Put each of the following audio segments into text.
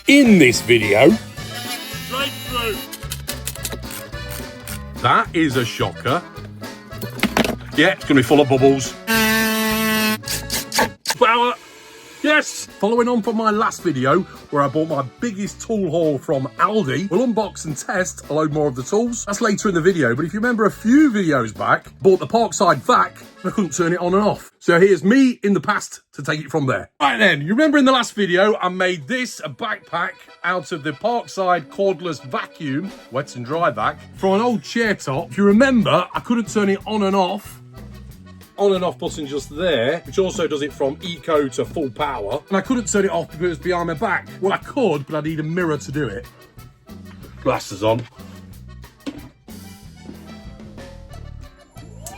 In this video, that is a shocker. Yeah, it's gonna be full of bubbles. Power. Yes! Following on from my last video, where I bought my biggest tool haul from Aldi, we'll unbox and test a load more of the tools. That's later in the video, but if you remember a few videos back, bought the Parkside vac, and I couldn't turn it on and off. So here's me in the past to take it from there. Right then, you remember in the last video, I made this a backpack out of the Parkside Cordless vacuum, wet and dry vac, from an old chair top. If you remember, I couldn't turn it on and off button just there, which also does it from eco to full power. And I couldn't turn it off because it was behind my back. Well, I could, but I need a mirror to do it. Glasses on.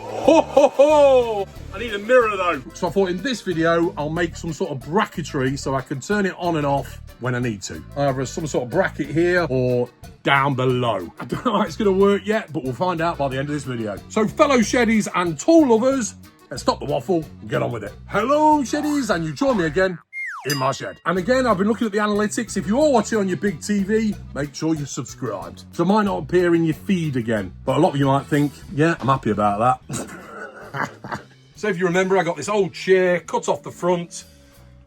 Ho, ho, ho! I need a mirror though. So I thought in this video, I'll make some sort of bracketry so I can turn it on and off when I need to. Either some sort of bracket here or down below. I don't know how it's gonna work yet, but we'll find out by the end of this video. So fellow sheddies and tool lovers, let's stop the waffle and get on with it. Hello sheddies, and you join me again in my shed. And again, I've been looking at the analytics. If you are watching on your big TV, make sure you're subscribed. So it might not appear in your feed again, but a lot of you might think, yeah, I'm happy about that. So if you remember, I got this old chair, cut off the front,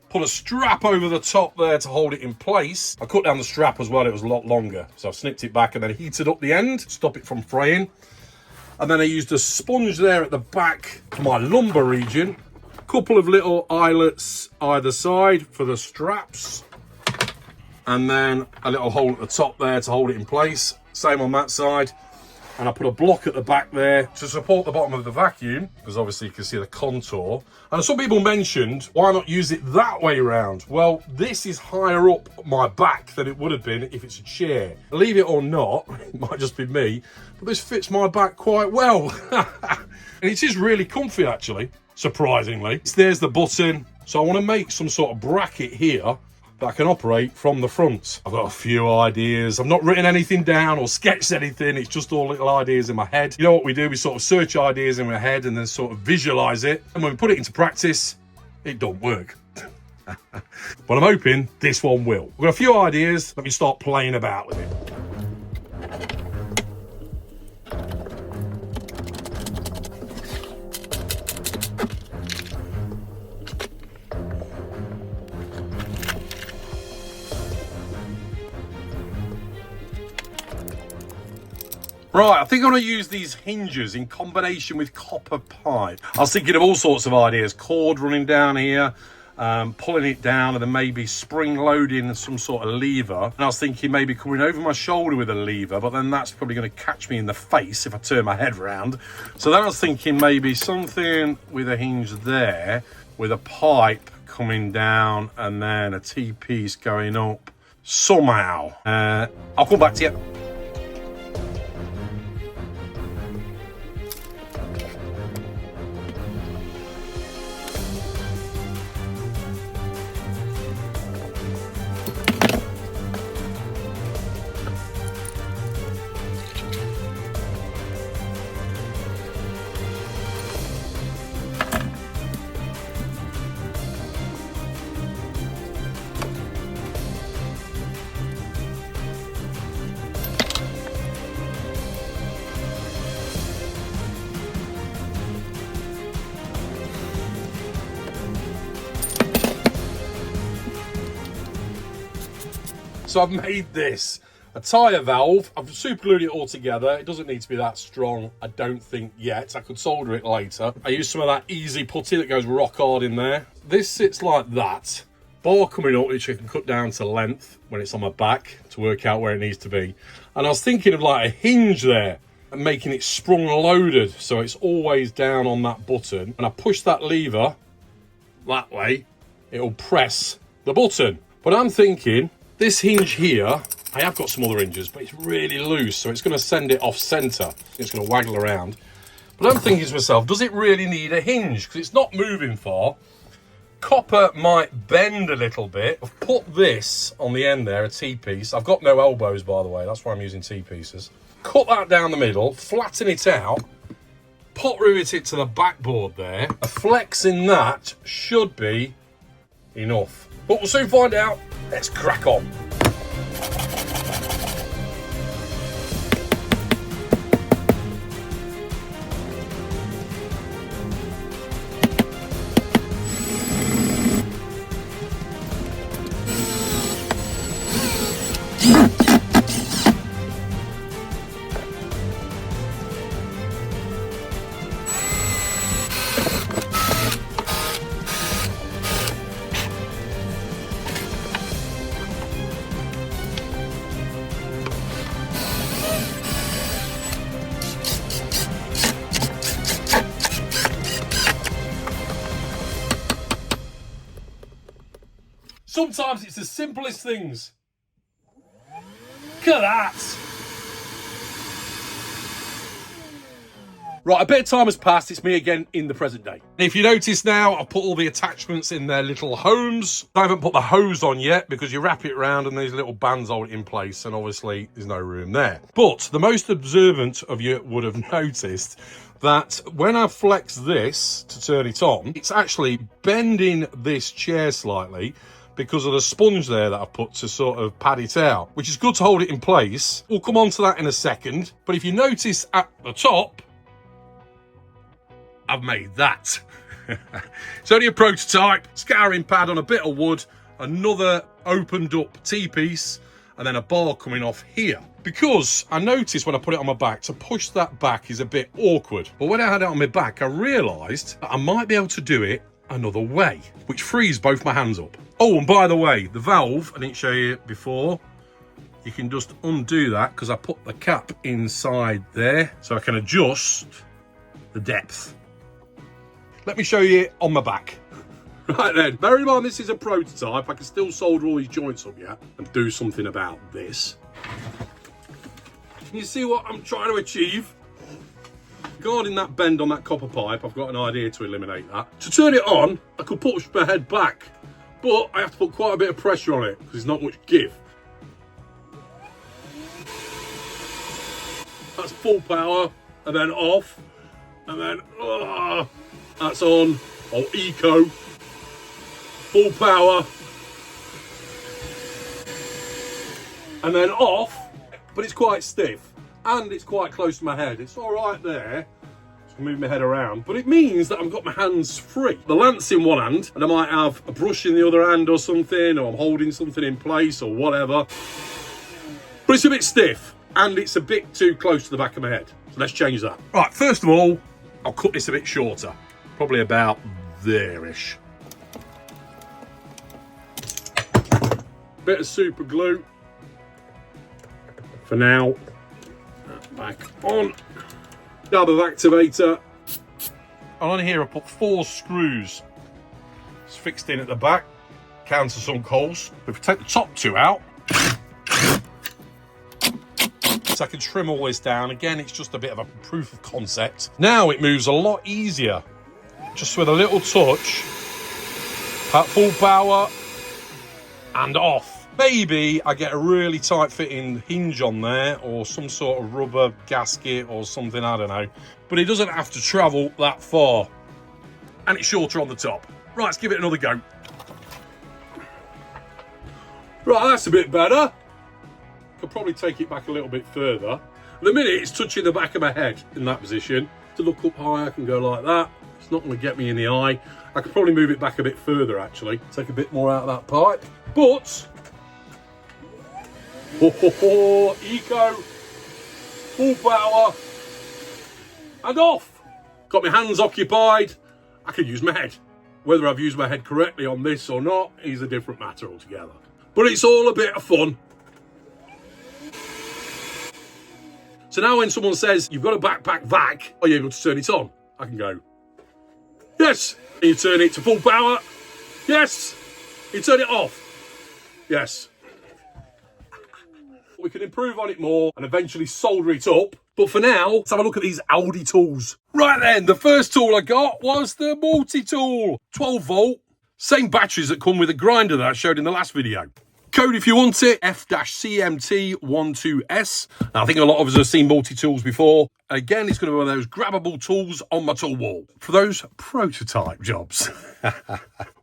put a strap over the top there to hold it in place. I cut down the strap as well, it was a lot longer. So I snipped it back and then heated up the end, stop it from fraying. And then I used a sponge there at the back for my lumbar region. A couple of little eyelets either side for the straps. And then a little hole at the top there to hold it in place. Same on that side. And I put a block at the back there to support the bottom of the vacuum, because obviously you can see the contour. And some people mentioned, why not use it that way around? Well, this is higher up my back than it would have been if it's a chair. Believe it or not, it might just be me, but this fits my back quite well. And it is really comfy actually, surprisingly. There's the button. So I want to make some sort of bracket here that I can operate from the front. I've got a few ideas. I've not written anything down or sketched anything. It's just all little ideas in my head. You know what we do? We sort of search ideas in my head and then sort of visualize it. And when we put it into practice, it don't work. But I'm hoping this one will. We've got a few ideas. Let me start playing about with it. Right, I think I'm going to use these hinges in combination with copper pipe. I was thinking of all sorts of ideas. Cord running down here, pulling it down, and then maybe spring loading some sort of lever. And I was thinking maybe coming over my shoulder with a lever, but then that's probably going to catch me in the face if I turn my head round. So then I was thinking maybe something with a hinge there, with a pipe coming down, and then a T-piece going up somehow. I'll come back to you. So I've made this a tyre valve. I've super glued it all together. It doesn't need to be that strong, I don't think yet. I could solder it later. I use some of that easy putty that goes rock hard in there. This sits like that. Bar coming up, which I can cut down to length when it's on my back to work out where it needs to be. And I was thinking of like a hinge there and making it sprung loaded so it's always down on that button. And I push that lever that way, it'll press the button. But I'm thinking, this hinge here, I have got some other hinges, but it's really loose, so it's going to send it off centre. It's going to waggle around. But I'm thinking to myself, does it really need a hinge? Because it's not moving far. Copper might bend a little bit. I've put this on the end there, a T-piece. I've got no elbows, by the way. That's why I'm using T-pieces. Cut that down the middle, flatten it out, pot rivet it to the backboard there. A flex in that should be enough. But we'll soon find out. Let's crack on. Sometimes it's the simplest things. Look at that. Right, a bit of time has passed. It's me again in the present day. If you notice now, I've put all the attachments in their little homes. I haven't put the hose on yet because you wrap it around and these little bands hold it in place, and obviously there's no room there. But the most observant of you would have noticed that when I flex this to turn it on, it's actually bending this chair slightly because of the sponge there that I've put to sort of pad it out, which is good to hold it in place. We'll come on to that in a second. But if you notice at the top, I've made that. It's only a prototype, scouring pad on a bit of wood, another opened up T-piece, and then a bar coming off here. Because I noticed when I put it on my back, to push that back is a bit awkward. But when I had it on my back, I realised that I might be able to do it another way, which frees both my hands up. Oh, and by the way, the valve, I didn't show you before, you can just undo that because I put the cap inside there so I can adjust the depth. Let me show you on my back. Right then, bear in mind this is a prototype. I can still solder all these joints up yet and do something about this. Can you see what I'm trying to achieve? Regarding that bend on that copper pipe, I've got an idea to eliminate that. To turn it on, I could push my head back, but I have to put quite a bit of pressure on it because there's not much give. That's full power, and then off, and then that's on, or eco, full power, and then off, but it's quite stiff. And it's quite close to my head. It's all right there. Just move my head around. But it means that I've got my hands free. The lance in one hand, and I might have a brush in the other hand or something, or I'm holding something in place or whatever. But it's a bit stiff, and it's a bit too close to the back of my head. So let's change that. Right, first of all, I'll cut this a bit shorter. Probably about there-ish. Bit of super glue. For now. Back on. Dab of activator. And on here I put 4 screws. It's fixed in at the back. Countersunk holes. If we take the top 2 out, so I can trim all this down. Again, it's just a bit of a proof of concept. Now it moves a lot easier. Just with a little touch. At full power. And off. Maybe I get a really tight fitting hinge on there or some sort of rubber gasket or something, I don't know. But it doesn't have to travel that far. And it's shorter on the top. Right, let's give it another go. Right, that's a bit better. Could probably take it back a little bit further. At the minute, it's touching the back of my head in that position. To look up high, I can go like that. It's not going to get me in the eye. I could probably move it back a bit further, actually. Take a bit more out of that pipe. But... eco, full power, and off. Got my hands occupied. I can use my head. Whether I've used my head correctly on this or not is a different matter altogether. But it's all a bit of fun. So now when someone says, you've got a backpack vac, are you able to turn it on? I can go, yes. And you turn it to full power. Yes. You turn it off. Yes. We can improve on it more and eventually solder it up. But for now, let's have a look at these Aldi tools. Right then, the first tool I got was the Multitool. 12 volt, same batteries that come with the grinder that I showed in the last video. Code if you want it, F-CMT12S. Now, I think a lot of us have seen Multitools before, Again, it's going to be one of those grabbable tools on my tool wall for those prototype jobs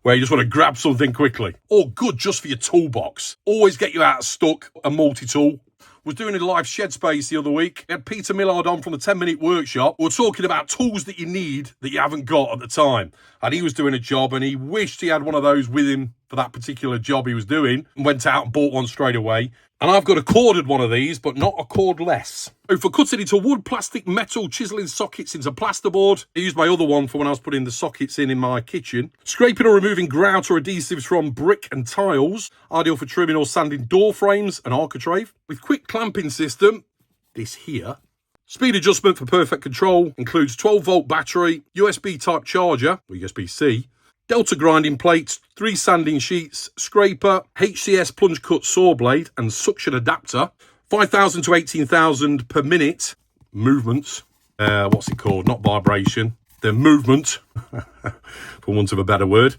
where you just want to grab something quickly, or good just for your toolbox. Always get you out of stuck. A multi-tool. Was doing a live shed space the other week. I had Peter Millard on from the 10-minute workshop. We were talking about tools that you need that you haven't got at the time. And he was doing a job and he wished he had one of those with him for that particular job he was doing, and went out and bought one straight away. And I've got a corded one of these, but not a cordless. So for cutting into wood, plastic, metal, chiseling sockets into plasterboard. I used my other one for when I was putting the sockets in my kitchen. Scraping or removing grout or adhesives from brick and tiles. Ideal for trimming or sanding door frames and architrave. With quick clamping system, this here. Speed adjustment for perfect control. Includes 12-volt battery, USB type charger, or USB-C. Delta grinding plates, 3 sanding sheets, scraper, HCS plunge cut saw blade and suction adapter, 5,000 to 18,000 per minute movements. What's it called? Not vibration. The movement, for want of a better word.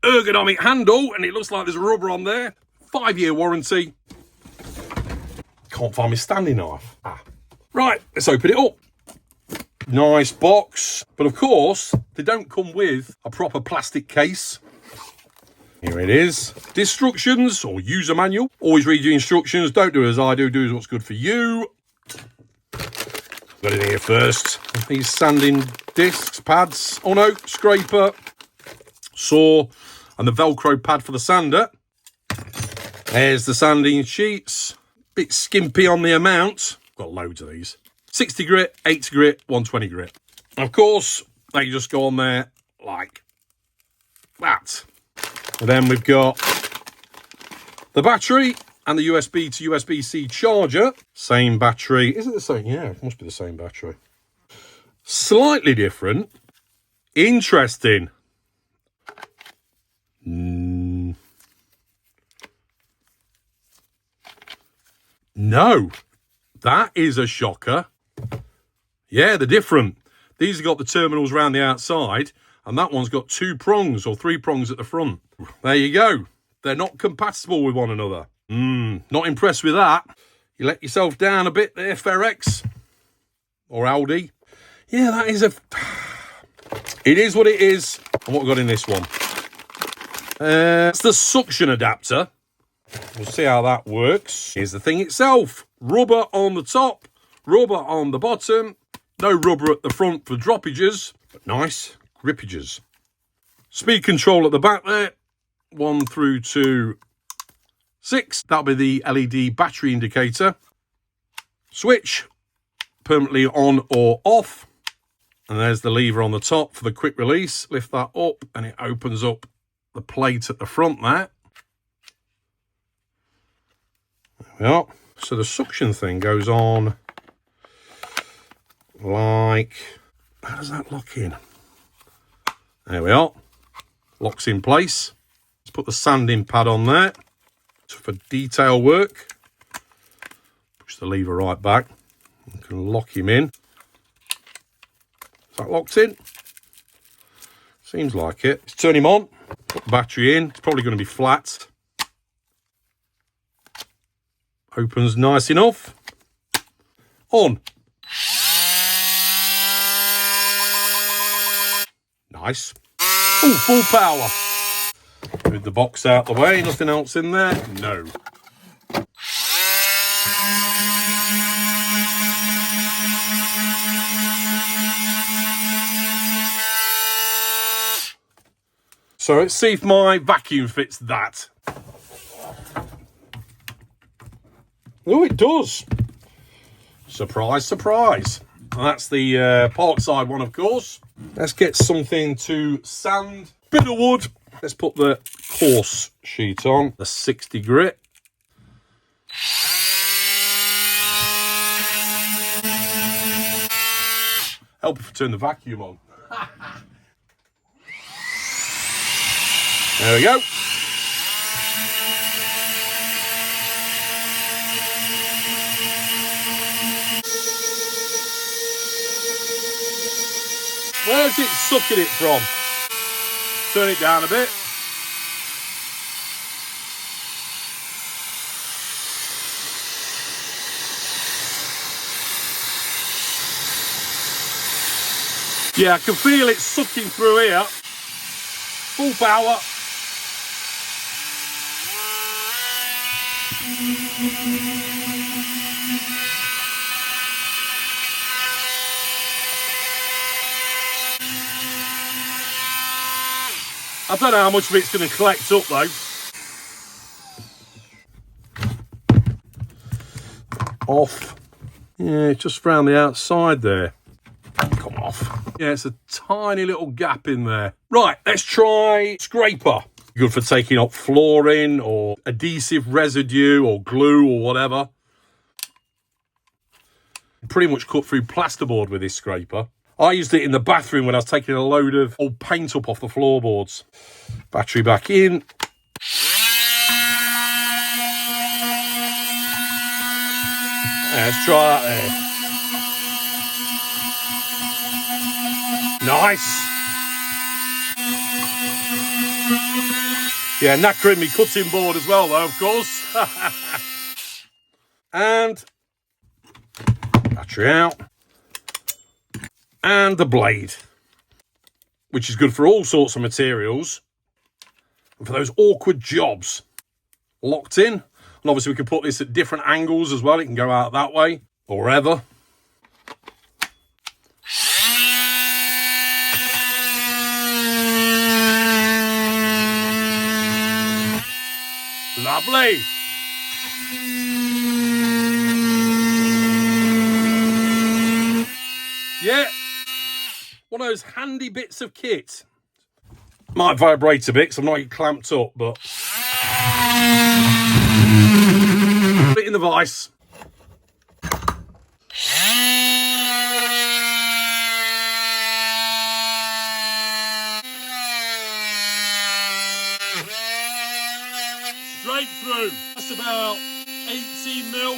Ergonomic handle, and it looks like there's rubber on there. 5-year warranty. Can't find my standing knife. Right, let's open it up. Nice box, but of course they don't come with a proper plastic case. Here it is. Instructions or user manual. Always read your instructions. Don't do as I do. Do what's good for you. Got it here first. These sanding discs, pads. Oh no, scraper, saw, and the Velcro pad for the sander. There's the sanding sheets. Bit skimpy on the amount. Got loads of these. 60 grit, 80 grit, 120 grit. Of course, they just go on there like that. And then we've got the battery and the USB to USB-C charger. Same battery. Is it the same? Yeah, it must be the same battery. Slightly different. Interesting. No, that is a shocker. Yeah, they're different. These have got the terminals around the outside, and that one's got 2 prongs or 3 prongs at the front. There you go. They're not compatible with one another. Not impressed with that. You let yourself down a bit there, Ferrex. Or Aldi. Yeah, that is it is what it is. And what we got in this one? It's the suction adapter. We'll see how that works. Here's the thing itself. Rubber on the top, rubber on the bottom. No rubber at the front for droppages, but nice grippages. Speed control at the back there. 1 through to 6. That'll be the LED battery indicator. Switch, permanently on or off. And there's the lever on the top for the quick release. Lift that up and it opens up the plate at the front there. There we are. So the suction thing goes on like, how does that lock in? There we are. Locks in place. Let's put the sanding pad on there for detail work. Push the lever right back. You can lock him in. Is that locked in? Seems like it. Let's turn him on. Put the battery in. It's probably going to be flat. Opens nice enough. On. Nice. Oh, full power. Move the box out the way. Nothing else in there? No. So let's see if my vacuum fits that. Oh, it does. Surprise, surprise. And that's the Parkside one, of course. Let's get something to sand. Bit of wood. Let's put the coarse sheet on. The 60 grit. Help if I turn the vacuum on. There we go. Where's it sucking it from? Turn it down a bit. Yeah, I can feel it sucking through here. Full power. I don't know how much of it's going to collect up though. Off. Yeah, just round the outside there. Come off. Yeah, it's a tiny little gap in there. Right, let's try scraper. Good for taking up flooring or adhesive residue or glue or whatever. Pretty much cut through plasterboard with this scraper. I used it in the bathroom when I was taking a load of old paint up off the floorboards. Battery back in. Let's try that there. Nice. Yeah, knackering me cutting board as well though, of course. And battery out. And the blade, which is good for all sorts of materials and for those awkward jobs. Locked in, and obviously we can put this at different angles as well. It can go out that way or wherever. Lovely. Yeah. One of those handy bits of kit. Might vibrate a bit because I'm not clamped up, but put it in the vise. Straight through. That's about 18 mil.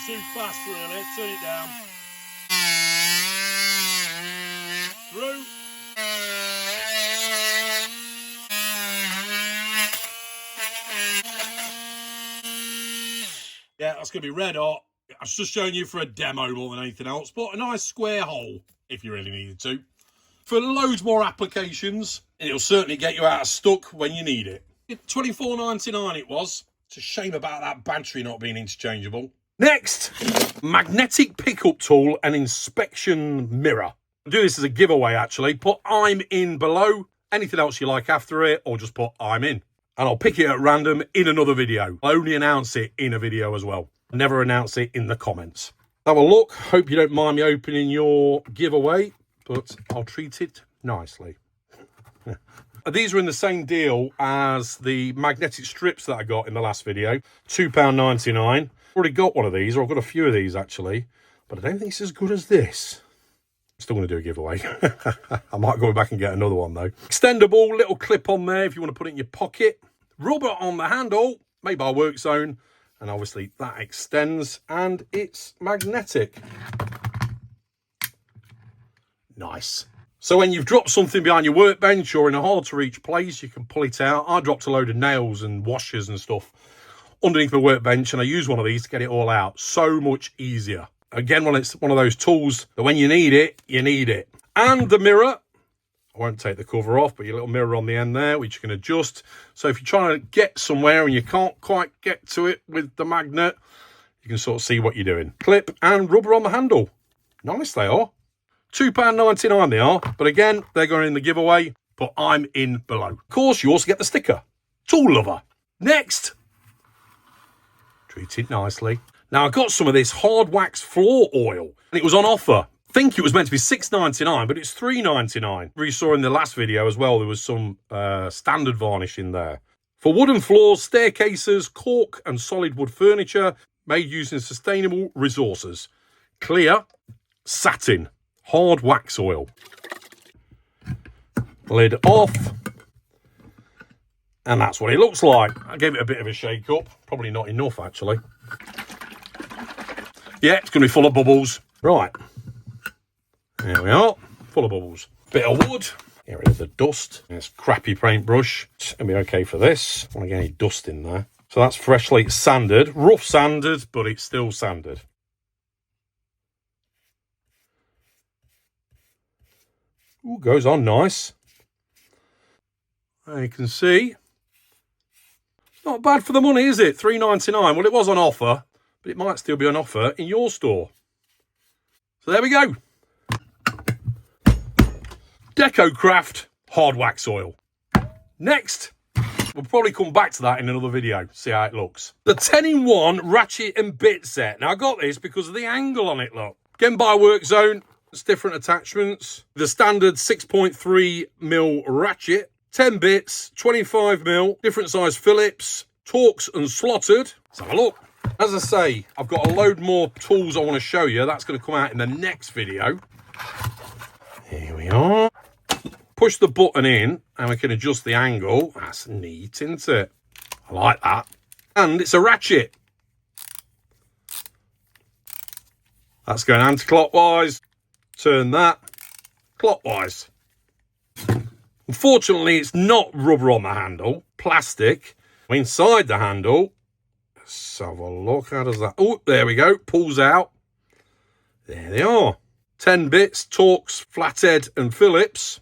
Too fast really, turn it down. Through. Yeah, that's going to be red hot. I was just showing you for a demo more than anything else, but a nice square hole if you really needed to. For loads more applications, and it'll certainly get you out of stuck when you need it. $24.99 it was. It's a shame about that battery not being interchangeable. Next, magnetic pickup tool and inspection mirror. I'll do this as a giveaway actually. Put I'm in below. Anything else you like after it, or just put I'm in. And I'll pick it at random in another video. I'll only announce it in a video as well. Never announce it in the comments. Have a look. Hope you don't mind me opening your giveaway, but I'll treat it nicely. These are in the same deal as the magnetic strips that I got in the last video. £2.99. Already got one of these, or I've got a few of these actually, but I don't think it's as good as this. I'm still going to do a giveaway. I might go back and get another one though. Extendable, little clip on there if you want to put it in your pocket. Rubber on the handle, made by Workzone, and obviously that extends and it's magnetic. Nice. So when you've dropped something behind your workbench or in a hard to reach place, you can pull it out. I dropped a load of nails and washers and stuff underneath the workbench, and I use one of these to get it all out. So much easier. Again, when it's one of those tools that when you need it, you need it. And the mirror, I won't take the cover off, but your little mirror on the end there, which you can adjust. So if you're trying to get somewhere and you can't quite get to it with the magnet, you can sort of see what you're doing. Clip and rubber on the handle. Nice they are. £2.99 they are, but again, they're going in the giveaway, but I'm in below. Of course, you also get the sticker. Tool lover. Next. Treat it nicely. Now, I got some of this hard wax floor oil, and it was on offer. I think it was meant to be $6.99, but it's $3.99. We saw in the last video as well, there was some standard varnish in there. For wooden floors, staircases, cork and solid wood furniture made using sustainable resources. Clear, satin, hard wax oil. Lid off. And that's what it looks like. I gave it a bit of a shake up. Probably not enough, actually. Yeah, it's going to be full of bubbles. Right. There we are. Full of bubbles. Bit of wood. Get rid of the dust. It's crappy paintbrush. It's going to be okay for this. I don't want to get any dust in there. So that's freshly sanded, rough sanded, but it's still sanded. Ooh, goes on nice. There you can see. Not bad for the money, is it? $3.99. Well, it was on offer, but it might still be on offer in your store. So there we go. Deco Craft hard wax oil. Next, we'll probably come back to that in another video, see how it looks. The 10-in-1 Ratchet and Bit Set. Now, I got this because of the angle on it, look. Again, by Workzone. It's different attachments. The standard 6.3mm ratchet, 10 bits, 25mm, different size Phillips, torques and slotted. Let's have a look. As I say, I've got a load more tools I want to show you. That's going to come out in the next video. Here we are. Push the button in and we can adjust the angle. That's neat, isn't it? I like that. And it's a ratchet. That's going anti-clockwise. Turn that clockwise. Unfortunately, it's not rubber on the handle, plastic. Inside the handle, let's have a look. How does that? Oh, there we go. Pulls out. There they are. 10 bits, Torx, flathead, and Phillips.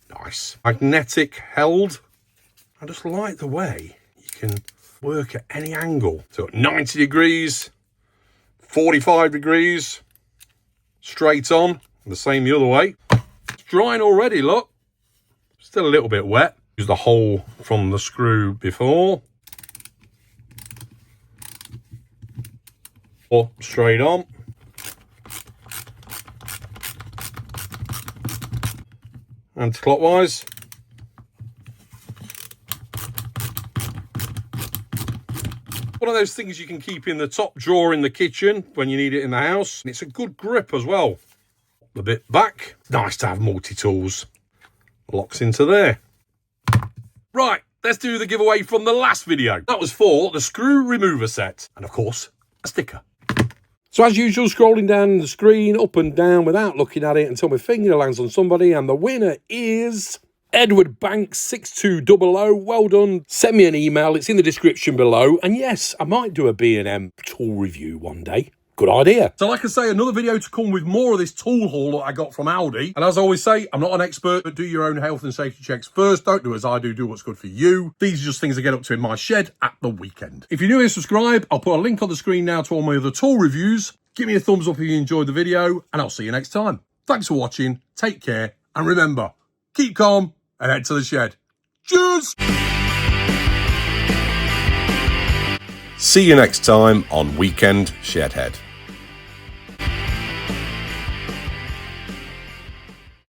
Nice. Magnetic held. I just like the way you can work at any angle. So 90 degrees, 45 degrees. Straight on, the same the other way. It's drying already, look. Still a little bit wet. Use the hole from the screw before. Or straight on. Anti-clockwise. One of those things you can keep in the top drawer in the kitchen when you need it in the house. And it's a good grip as well. A bit back. Nice to have multi-tools. Locks into there. Right, let's do the giveaway from the last video. That was for the screw remover set. And of course, a sticker. So as usual, scrolling down the screen, up and down without looking at it until my finger lands on somebody. And the winner is Edward Banks 6200. Well done. Send me an email. It's in the description below. And yes, I might do a B&M tool review one day. Good idea. So like I say, another video to come with more of this tool haul that I got from Aldi. And as I always say, I'm not an expert, but do your own health and safety checks first. Don't do as I do what's good for you. These are just things I get up to in my shed at the weekend. If you're new here, subscribe. I'll put a link on the screen now to all my other tool reviews. Give me a thumbs up if you enjoyed the video, and I'll see you next time. Thanks for watching. Take care. And remember, keep calm and head to the shed. Cheers! See you next time on Weekend Shedhead.